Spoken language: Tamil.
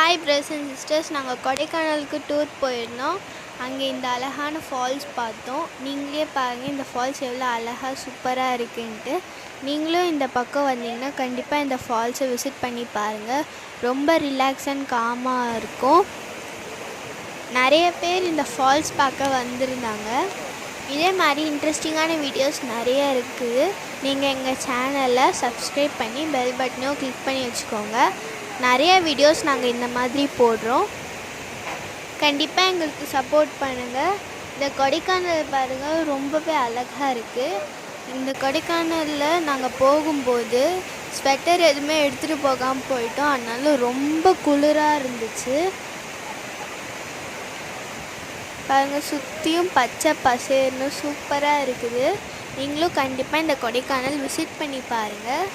ஹாய் பிரதர்ஸ் அண்ட் சிஸ்டர்ஸ், நாங்கள் கொடைக்கானலுக்கு டூர் போயிருந்தோம். அங்கே இந்த அழகான ஃபால்ஸ் பார்த்தோம். நீங்களே பாருங்கள், இந்த ஃபால்ஸ் எவ்வளோ அழகாக சூப்பராக இருக்குன்ட்டு. நீங்களும் இந்த பக்கம் வந்தீங்கன்னா கண்டிப்பாக இந்த ஃபால்ஸை விசிட் பண்ணி பாருங்கள். ரொம்ப ரிலாக்ஸ் அண்ட் காமாக இருக்கும். நிறைய பேர் இந்த ஃபால்ஸ் பார்க்க வந்திருந்தாங்க. இதே மாதிரி இன்ட்ரெஸ்டிங்கான வீடியோஸ் நிறைய இருக்குது. நீங்கள் எங்கள் சேனலை சப்ஸ்கிரைப் பண்ணி பெல் பட்டனையும் கிளிக் பண்ணி வச்சுக்கோங்க. நிறைய வீடியோஸ் நாங்கள் இந்த மாதிரி போடுறோம். கண்டிப்பாக எங்களுக்கு சப்போர்ட் பண்ணுங்கள். இந்த கொடைக்கானல் பாருங்கள், ரொம்பவே அழகாக இருக்குது. இந்த கொடைக்கானலில் நாங்கள் போகும்போது ஸ்வெட்டர் எதுவுமே எடுத்துகிட்டு போகாமல் போயிட்டோம். அதனால ரொம்ப குளிராக இருந்துச்சு. பாருங்கள், சுற்றியும் பச்சை பசேர்னு சூப்பராக இருக்குது. நீங்களும் கண்டிப்பாக இந்த கொடைக்கானல் விசிட் பண்ணி பாருங்கள்.